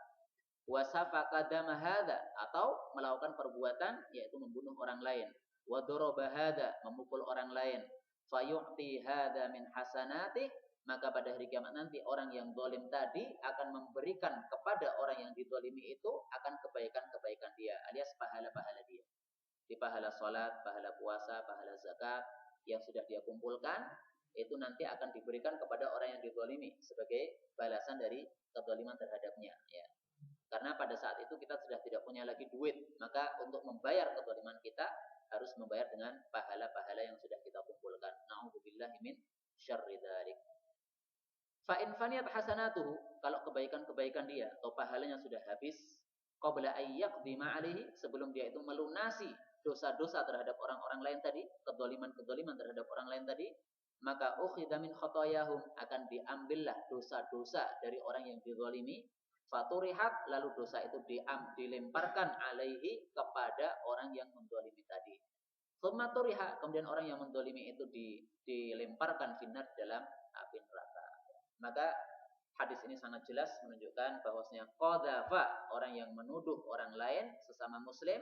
wa safaka dama hadza, atau melakukan perbuatan yaitu membunuh orang lain, wa daraba hadza, memukul orang lain, fayu'ti hadza min hasanatih, maka pada hari kiamat nanti orang yang zalim tadi akan memberikan kepada orang yang dizalimi itu akan kebaikan-kebaikan dia, alias pahala-pahala dia. Di pahala salat, pahala puasa, pahala zakat yang sudah dia kumpulkan itu nanti akan diberikan kepada orang yang dizalimi sebagai balasan dari kezaliman terhadapnya, ya. Karena pada saat itu kita sudah tidak punya lagi duit, maka untuk membayar kezaliman kita harus membayar dengan pahala-pahala yang sudah kita kumpulkan. Na'udzubillahi min syarri dzalik. Fa in faniyat hasanatuhu, kalau kebaikan-kebaikan dia atau pahalanya sudah habis, qabla ayyaqdi ma'alihi, sebelum dia itu melunasi dosa-dosa terhadap orang-orang lain tadi, kezaliman-kezaliman terhadap orang lain tadi, maka ukhidha min khotoyahum, akan diambillah dosa-dosa dari orang yang dizalimi, faturihat, lalu dosa itu dilemparkan alaihi, kepada orang yang menzalimi tadi. Tsumma turiha, kemudian orang yang menzalimi itu dilemparkan finnar, dalam api neraka. Maka hadis ini sangat jelas menunjukkan bahwasanya qadzafa, orang yang menuduh orang lain sesama muslim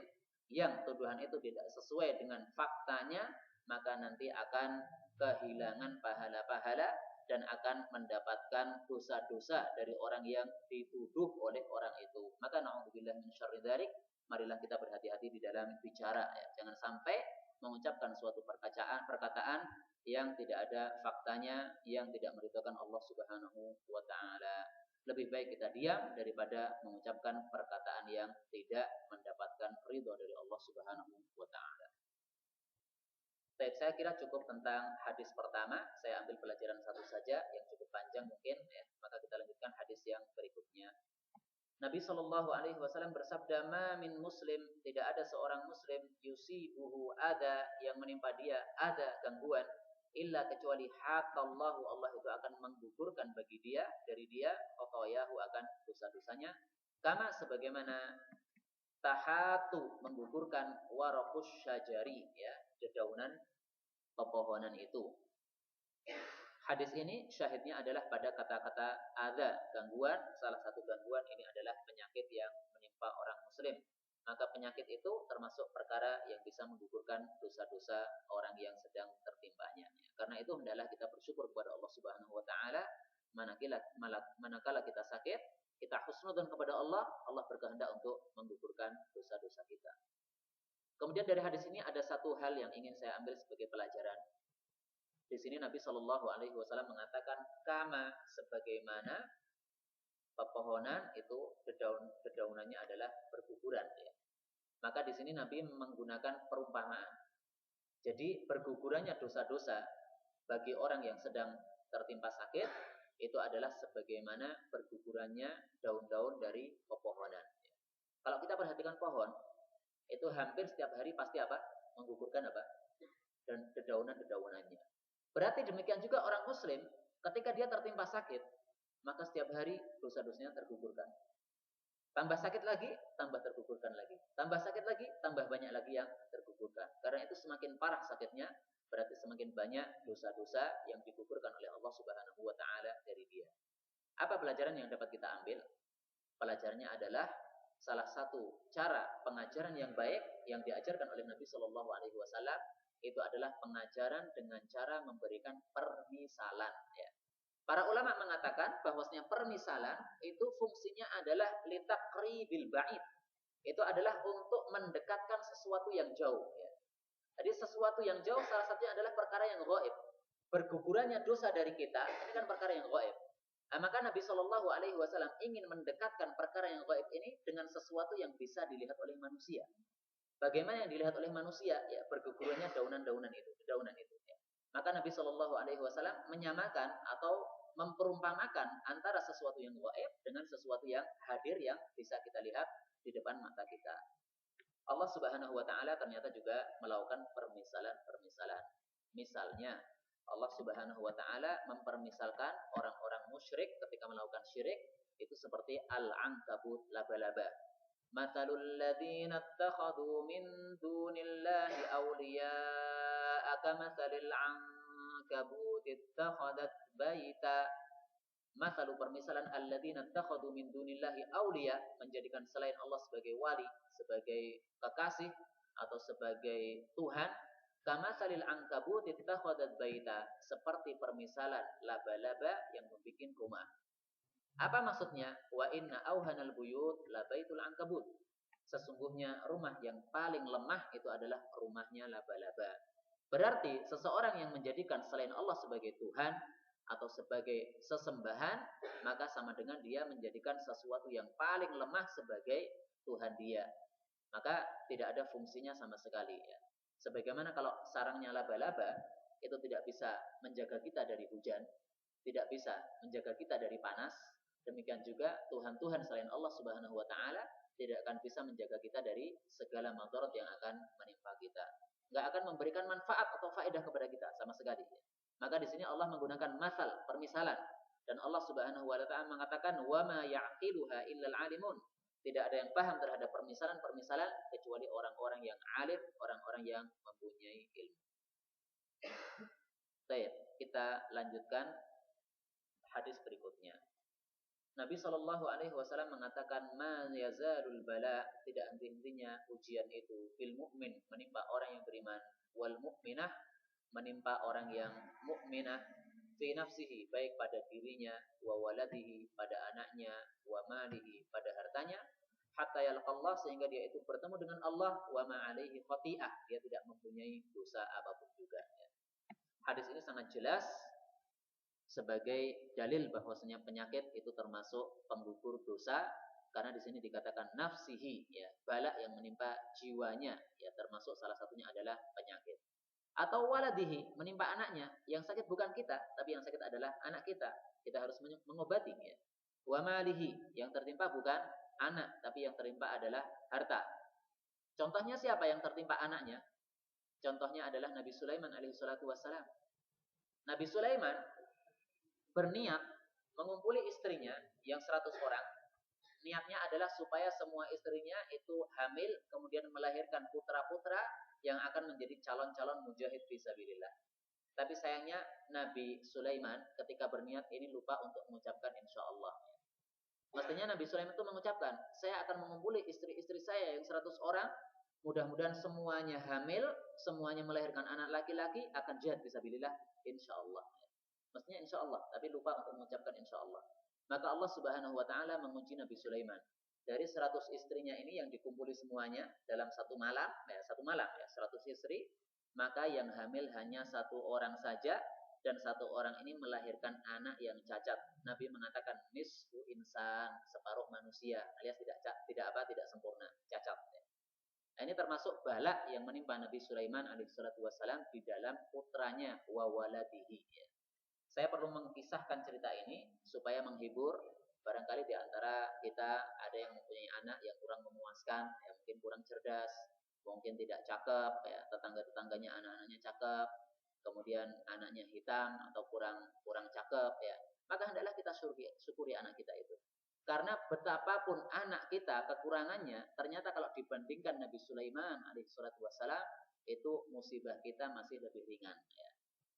yang tuduhan itu tidak sesuai dengan faktanya, maka nanti akan kehilangan pahala-pahala dan akan mendapatkan dosa-dosa dari orang yang dituduh oleh orang itu. Maka na'udzubillah min syarri dzalik, marilah kita berhati-hati di dalam bicara, ya. Jangan sampai mengucapkan suatu perkataan yang tidak ada faktanya, yang tidak meridhokan Allah Subhanahu wa taala. Lebih baik kita diam daripada mengucapkan perkataan yang tidak mendapatkan ridho dari Allah Subhanahu wa taala. Baik, saya kira cukup tentang hadis pertama. Saya ambil pelajaran satu saja yang cukup panjang mungkin, ya. Maka kita lanjutkan hadis yang berikutnya. Nabi Shallallahu Alaihi Wasallam bersabda, "Ma min muslim, tidak ada seorang muslim yusibuhu ada, yang menimpa dia ada gangguan, illa kecuali hatallahu, Allah itu akan menggugurkan bagi dia, dari dia, khotoyahu, akan dosa-dosanya, kama sebagaimana tahatu, menggugurkan warakus syajari, ya, dedaunan pepohonan itu." Hadis ini syahidnya adalah pada kata-kata ada, gangguan. Salah satu gangguan ini adalah penyakit yang menimpa orang muslim. Maka penyakit itu termasuk perkara yang bisa menggugurkan dosa-dosa orang yang sedang tertimpanya. Karena itu hendaklah kita bersyukur kepada Allah Subhanahu wa taala manakala kita sakit, kita husnudzon kepada Allah, Allah berkehendak untuk menggugurkan dosa-dosa kita. Kemudian dari hadis ini ada satu hal yang ingin saya ambil sebagai pelajaran. Di sini Nabi Shallallahu Alaihi Wasallam mengatakan kama, sebagaimana pepohonan itu dedaunannya adalah berguguran, ya. Maka di sini Nabi menggunakan perumpamaan. Jadi bergugurannya dosa-dosa bagi orang yang sedang tertimpa sakit itu adalah sebagaimana bergugurannya daun-daun dari pepohonan, ya. Kalau kita perhatikan pohon itu hampir setiap hari pasti apa? Menggugurkan apa? Dan dedaunan-dedaunannya. Berarti demikian juga orang muslim ketika dia tertimpa sakit, maka setiap hari dosa-dosanya tergugurkan. Tambah sakit lagi, tambah tergugurkan lagi. Tambah sakit lagi, tambah banyak lagi yang tergugurkan. Karena itu semakin parah sakitnya, berarti semakin banyak dosa-dosa yang digugurkan oleh Allah Subhanahu wa taala dari dia. Apa pelajaran yang dapat kita ambil? Pelajarannya adalah salah satu cara pengajaran yang baik yang diajarkan oleh Nabi Shallallahu Alaihi Wasallam itu adalah pengajaran dengan cara memberikan permisalan, ya. Para ulama mengatakan bahwasanya permisalan itu fungsinya adalah litaqribil ba'id. Itu adalah untuk mendekatkan sesuatu yang jauh, ya. Jadi sesuatu yang jauh salah satunya adalah perkara yang ghaib. Bergugurannya dosa dari kita ini kan perkara yang ghaib. Nah, maka Nabi Shallallahu Alaihi Wasallam ingin mendekatkan perkara yang ghaib ini dengan sesuatu yang bisa dilihat oleh manusia. Bagaimana yang dilihat oleh manusia? Ya, bergugurannya daunan-daunan itu, ya. Maka Nabi Shallallahu Alaihi Wasallam menyamakan atau memperumpamakan antara sesuatu yang gaib dengan sesuatu yang hadir yang bisa kita lihat di depan mata kita. Allah Subhanahu Wa Taala ternyata juga melakukan permisalan. Misalnya Allah Subhanahu Wa Taala mempermisalkan orang-orang musyrik ketika melakukan syirik itu seperti al-ankabut, laba-laba. Mathalul ladzina ittakhadhu min dunillahi awliya'a, 'a, kamathalil 'ankabut ittakhadat baita Mathalu permisalan alladzina takhadu min dunillahi awliya, menjadikan selain Allah sebagai wali, sebagai kekasih atau sebagai Tuhan. Kamathalil ankabut ittakhadat baita, seperti permisalan laba-laba yang membuat rumah. Apa maksudnya? Wa inna auhanal buyut la baitul ankabut. Sesungguhnya rumah yang paling lemah itu adalah rumahnya laba-laba. Berarti seseorang yang menjadikan selain Allah sebagai Tuhan atau sebagai sesembahan, maka sama dengan dia menjadikan sesuatu yang paling lemah sebagai Tuhan dia. Maka tidak ada fungsinya sama sekali ya. Sebagaimana kalau sarangnya laba-laba itu tidak bisa menjaga kita dari hujan, tidak bisa menjaga kita dari panas, demikian juga Tuhan-Tuhan selain Allah Subhanahu wa taala tidak akan bisa menjaga kita dari segala madarat yang akan menimpa kita. Enggak akan memberikan manfaat atau faedah kepada kita sama sekali. Maka di sini Allah menggunakan masal, permisalan, dan Allah Subhanahu wa taala mengatakan wa ma ya'qiluha illal alimun. Tidak ada yang paham terhadap permisalan-permisalan kecuali orang-orang yang alim, orang-orang yang mempunyai ilmu. Baik, kita lanjutkan hadis berikutnya. Nabi Shallallahu Alaihi Wasallam mengatakan, "Ma yazalul bala, tidak henti-hentinya ujian itu, fil mu'min, menimpa orang yang beriman, wal mu'minah, menimpa orang yang mukminah, fi nafsihi, baik pada dirinya, wa waladihi, pada anaknya, wa malihi, pada hartanya, hatta yalqallah, sehingga dia itu bertemu dengan Allah, wa ma alaihi khati'ah, dia tidak mempunyai dosa apapun juga." Hadis ini sangat jelas sebagai dalil bahwasanya penyakit itu termasuk penggugur dosa, karena di sini dikatakan nafsihi, ya, bala yang menimpa jiwanya, ya, termasuk salah satunya adalah penyakit. Atau waladihi, menimpa anaknya, yang sakit bukan kita, tapi yang sakit adalah anak kita. Kita harus mengobati, ya. Wa malihi, yang tertimpa bukan anak, tapi yang tertimpa adalah harta. Contohnya siapa yang tertimpa anaknya? Contohnya adalah Nabi Sulaiman alaihi salatu wassalam. Nabi Sulaiman berniat mengumpuli istrinya yang 100 orang. Niatnya adalah supaya semua istrinya itu hamil, kemudian melahirkan putra-putra yang akan menjadi calon-calon mujahid fisabilillah. Tapi sayangnya Nabi Sulaiman ketika berniat ini lupa untuk mengucapkan insyaallah. Mestinya Nabi Sulaiman itu mengucapkan, saya akan mengumpuli istri-istri saya yang 100 orang, mudah-mudahan semuanya hamil, semuanya melahirkan anak laki-laki, akan jihad fisabilillah insyaallah. Mestinya insyaallah, tapi lupa untuk mengucapkan insyaallah. Maka Allah Subhanahu wa taala menguji Nabi Sulaiman. Dari 100 istrinya ini yang dikumpuli semuanya dalam satu malam, ya 100 istri, maka yang hamil hanya 1 orang saja, dan 1 orang ini melahirkan anak yang cacat. Nabi mengatakan nisfu insan, separuh manusia, alias tidak sempurna, cacat. Ini termasuk bala yang menimpa Nabi Sulaiman alaihissalatu wassalam di dalam putranya wa waladihi. Saya perlu mengisahkan cerita ini supaya menghibur. Barangkali di antara kita ada yang mempunyai anak yang kurang memuaskan, yang mungkin kurang cerdas, mungkin tidak cakep, ya, tetangga-tetangganya anak-anaknya cakep, kemudian anaknya hitam atau kurang cakep, ya. Maka hendaklah kita syukuri anak kita itu. Karena betapapun anak kita kekurangannya, ternyata kalau dibandingkan Nabi Sulaiman alaihissalatu wassalam, itu musibah kita masih lebih ringan, ya.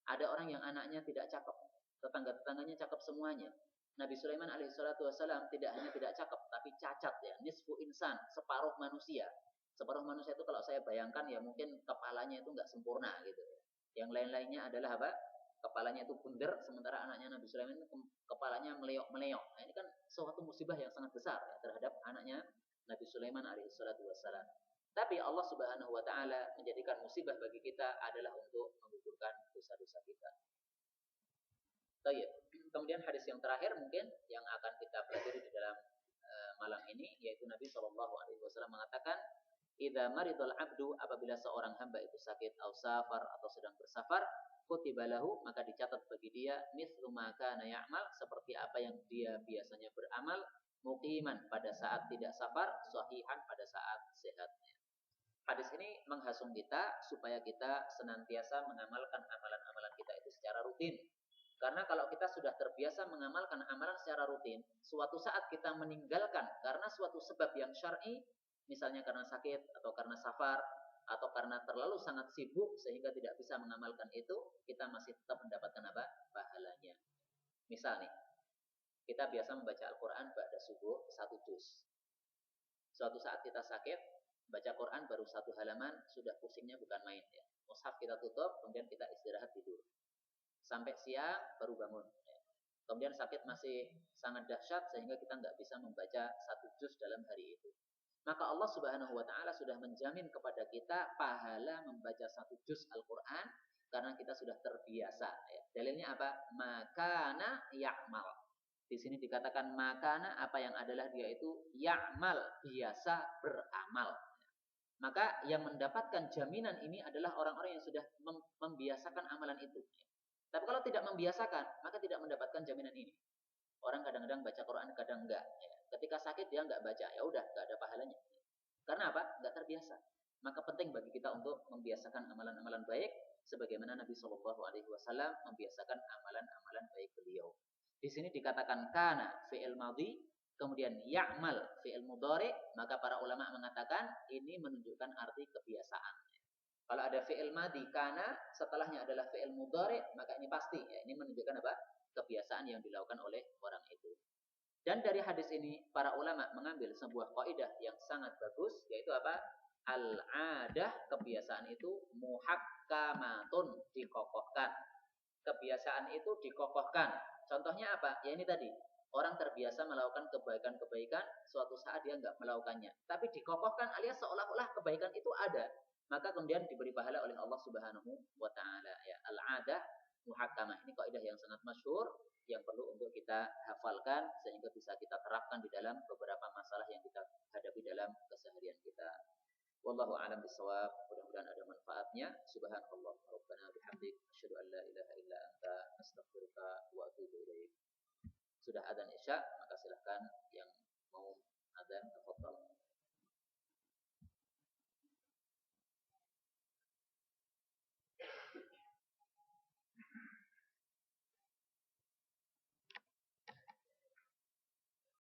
Ada orang yang anaknya tidak cakep, tetangga-tetangganya cakep semuanya. Nabi Sulaiman alaihissalatu wassalam tidak hanya tidak cakep, tapi cacat, ya, nisfu insan, separuh manusia. Separuh manusia itu kalau saya bayangkan ya mungkin kepalanya itu enggak sempurna gitu. Yang lain-lainnya adalah apa? Kepalanya itu bunder, sementara anaknya Nabi Sulaiman itu kepalanya meleok-meleok. Nah, ini kan suatu musibah yang sangat besar, ya, terhadap anaknya Nabi Sulaiman alaihissalatu wassalam. Tapi Allah Subhanahu wa taala menjadikan musibah bagi kita adalah untuk menggugurkan dosa-dosa kita. Baik. Kemudian hadis yang terakhir mungkin yang akan kita pelajari di dalam malam ini, yaitu Nabi Shallallahu Alaihi Wasallam mengatakan, "Idza maridul abdu, apabila seorang hamba itu sakit, atau safar atau sedang bersafar, kutiba lahu, maka dicatat bagi dia mithlu ma kana ya'mal, seperti apa yang dia biasanya beramal, muqiman pada saat tidak safar, sahihan pada saat sehat." Hadis ini menghasung kita supaya kita senantiasa mengamalkan amalan-amalan kita itu secara rutin. Karena kalau kita sudah terbiasa mengamalkan amalan secara rutin, suatu saat kita meninggalkan karena suatu sebab yang syar'i, misalnya karena sakit atau karena safar atau karena terlalu sangat sibuk sehingga tidak bisa mengamalkan itu, kita masih tetap mendapatkan apa? Pahalanya. Misal nih, Kita biasa membaca Al-Quran ba'da subuh 1 juz. Suatu saat kita sakit, baca Quran baru 1 halaman, sudah pusingnya bukan main ya. Mushaf kita tutup, kemudian kita istirahat tidur. Sampai siang baru bangun. Ya. Kemudian sakit masih sangat dahsyat sehingga kita nggak bisa membaca 1 juz dalam hari itu. Maka Allah Subhanahu wa taala sudah menjamin kepada kita pahala membaca 1 juz Al-Qur'an karena kita sudah terbiasa ya. Dalilnya apa? Makana ya'mal. Di sini dikatakan makana, apa yang adalah dia itu ya'mal, biasa beramal. Maka yang mendapatkan jaminan ini adalah orang-orang yang sudah membiasakan amalan itu. Tapi kalau tidak membiasakan, maka tidak mendapatkan jaminan ini. Orang kadang-kadang baca Quran, kadang enggak. Ketika sakit dia enggak baca, ya udah enggak ada pahalanya. Karena apa? Enggak terbiasa. Maka penting bagi kita untuk membiasakan amalan-amalan baik, sebagaimana Nabi Shallallahu Alaihi Wasallam membiasakan amalan-amalan baik beliau. Di sini dikatakan kana fi'il madhi, kemudian ya'mal fi'il mudhari, maka para ulama mengatakan ini menunjukkan arti kebiasaan. Kalau ada fi'il madhi kana, setelahnya adalah fi'il mudhari, maka ini pasti ya, ini menunjukkan apa? Kebiasaan yang dilakukan oleh orang itu. Dan dari hadis ini para ulama mengambil sebuah kaidah yang sangat bagus, yaitu apa? Al-adah, kebiasaan itu muhakkamatun, dikokohkan. Kebiasaan itu dikokohkan. Contohnya apa? Ya ini tadi, orang terbiasa melakukan kebaikan-kebaikan, suatu saat dia enggak melakukannya. Tapi dikokohkan alias seolah-olah kebaikan itu ada. Maka kemudian diberi pahala oleh Allah Subhanahu wa taala ya. Al-adah muhakkamah. Ini kaidah yang sangat masyhur yang perlu untuk kita hafalkan sehingga bisa kita terapkan di dalam beberapa masalah yang kita hadapi dalam keseharian kita. Wallahu a'lam bishawab. Mudah-mudahan ada manfaatnya. Subhanallah rabbana bihamdik asyhadu an la ilaha illa anta astaghfiruka wa atubu ilaik. Sudah adzan Isya, maka silakan yang